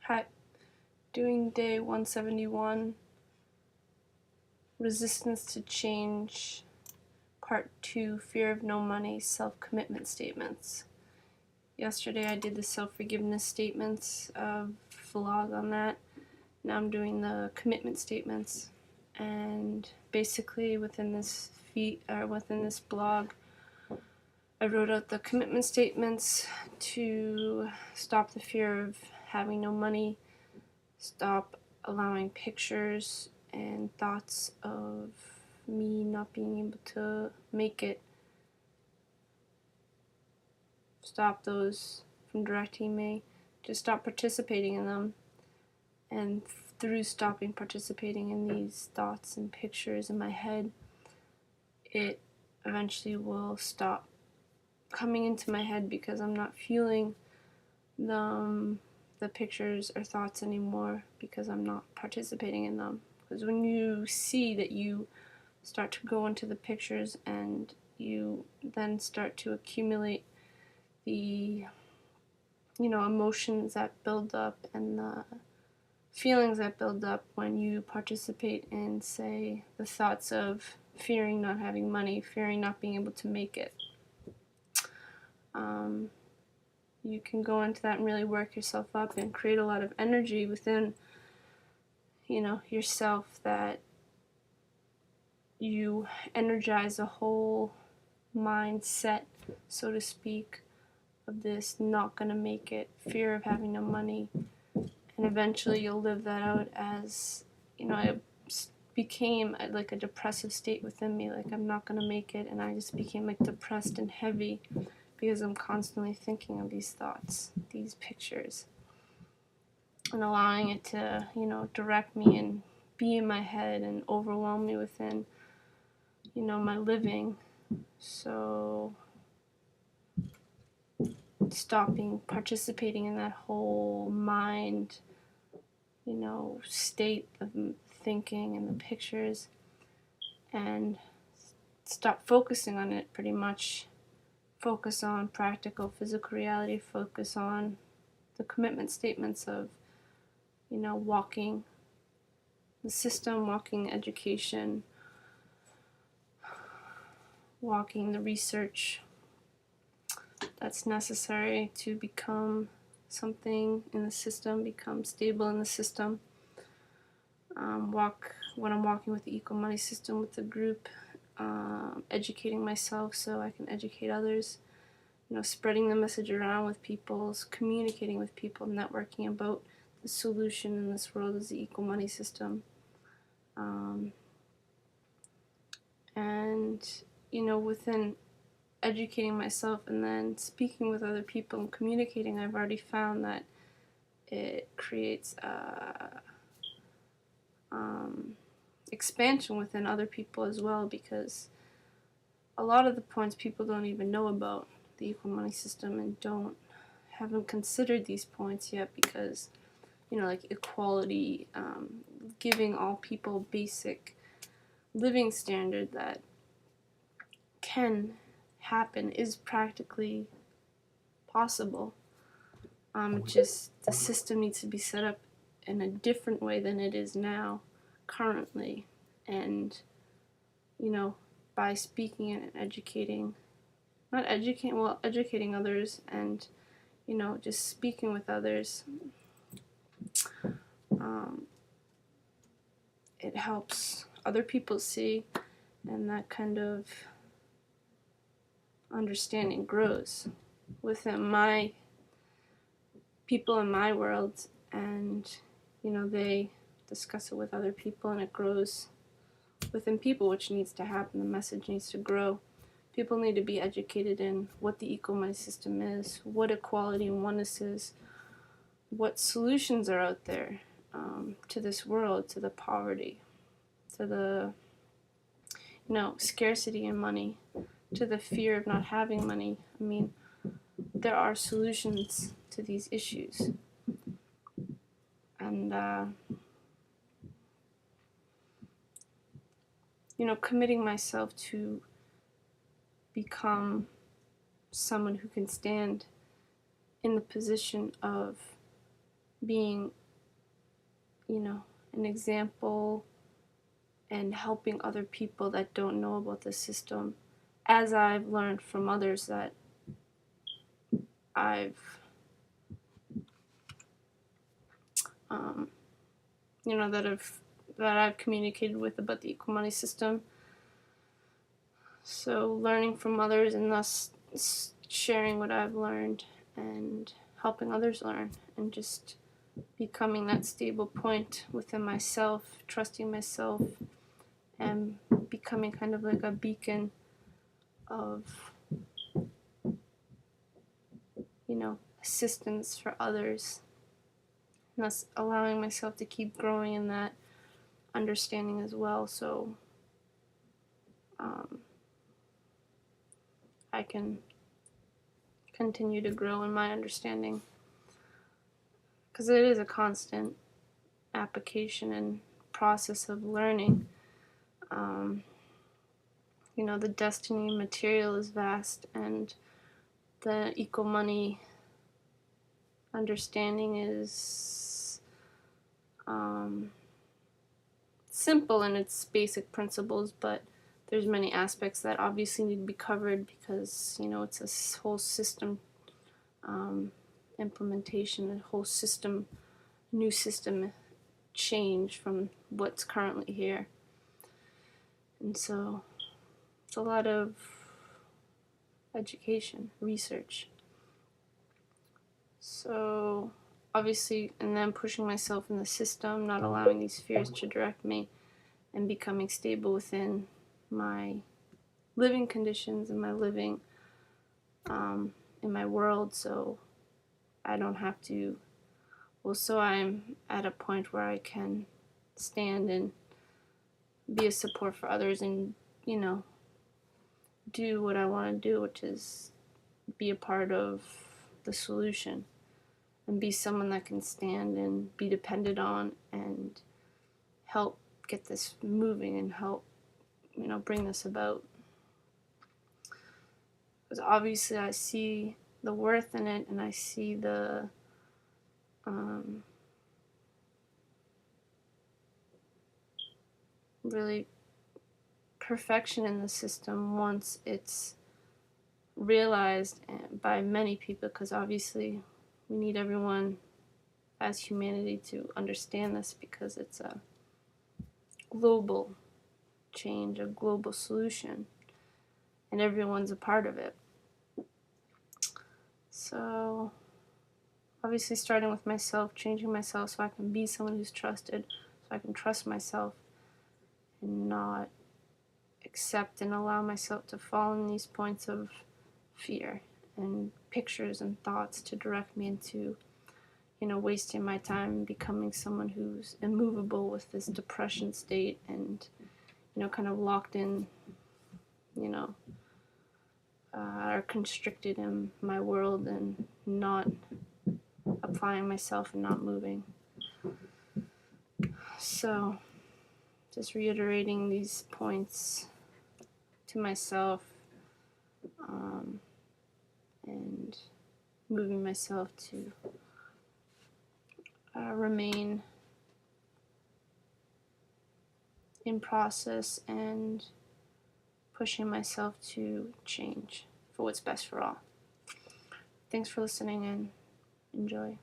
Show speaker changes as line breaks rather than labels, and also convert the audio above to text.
Hi, doing day 171, Resistance to Change, Part 2, Fear of No Money, Self-Commitment Statements. Yesterday I did the self-forgiveness statements vlog on that. Now I'm doing the commitment statements. And basically within this blog, I wrote out the commitment statements to stop the fear of having no money, stop allowing pictures and thoughts of me not being able to make it, stop those from directing me, just stop participating in them. And through stopping participating in these thoughts and pictures in my head, it eventually will stop coming into my head because I'm not feeling the pictures or thoughts anymore because I'm not participating in them. Because when you see that you start to go into the pictures and you then start to accumulate the emotions that build up and the feelings that build up when you participate in, say, the thoughts of fearing not having money, fearing not being able to make it. You can go into that and really work yourself up and create a lot of energy within, yourself, that you energize a whole mindset, so to speak, of this not gonna make it, fear of having no money, and eventually you'll live that out as, it became like a depressive state within me, like I'm not gonna make it, and I just became like depressed and heavy because I'm constantly thinking of these thoughts, these pictures, and allowing it to, direct me and be in my head and overwhelm me within, my living. So stopping participating in that whole mind, state of thinking and the pictures, and stop focusing on it, pretty much focus on practical physical reality, focus on the commitment statements of, walking the system, walking education, walking the research that's necessary to become something in the system, become stable in the system. When I'm walking with the equal money system with the group, educating myself so I can educate others, spreading the message around with people, communicating with people, networking about the solution in this world is the equal money system. And, within educating myself and then speaking with other people and communicating, I've already found that it creates expansion within other people as well, because a lot of the points people don't even know about the equal money system and haven't considered these points yet, because like equality, giving all people basic living standard that can happen, is practically possible. Just the system needs to be set up in a different way than it is now currently, and by speaking and educating others, and just speaking with others, it helps other people see, and that kind of understanding grows within my people in my world, and they discuss it with other people, and it grows within people, which needs to happen. The message needs to grow. People need to be educated in what the equal money system is, what equality and oneness is, what solutions are out there to this world, to the poverty, to the scarcity in money, to the fear of not having money. I mean, there are solutions to these issues, and committing myself to become someone who can stand in the position of being, an example and helping other people that don't know about the system, as I've learned from others that I've, that I've communicated with about the equal money system. So learning from others and thus sharing what I've learned and helping others learn, and just becoming that stable point within myself, trusting myself, and becoming kind of like a beacon of, assistance for others. And thus allowing myself to keep growing in that understanding as well, so I can continue to grow in my understanding, because it is a constant application and process of learning. The Desteni Material is vast, and the equal money understanding is simple in its basic principles, but there's many aspects that obviously need to be covered, because it's a whole system implementation, a whole system, new system change from what's currently here. And so it's a lot of education, research. So obviously, and then pushing myself in the system, not allowing these fears to direct me, and becoming stable within my living conditions and my living in my world, so I don't have to, so I'm at a point where I can stand and be a support for others, and do what I want to do, which is be a part of the solution and be someone that can stand and be depended on and help get this moving and help bring this about. Because obviously I see the worth in it, and I see the really perfection in the system once it's realized by many people, because obviously we need everyone as humanity to understand this, because it's a global change, a global solution, and everyone's a part of it. So obviously starting with myself, changing myself so I can be someone who's trusted, so I can trust myself and not accept and allow myself to fall in these points of fear and pictures and thoughts to direct me into wasting my time becoming someone who's immovable with this depression state, and kind of locked in, are constricted in my world and not applying myself and not moving. So just reiterating these points to myself, and moving myself to remain in process and pushing myself to change for what's best for all. Thanks for listening, and enjoy.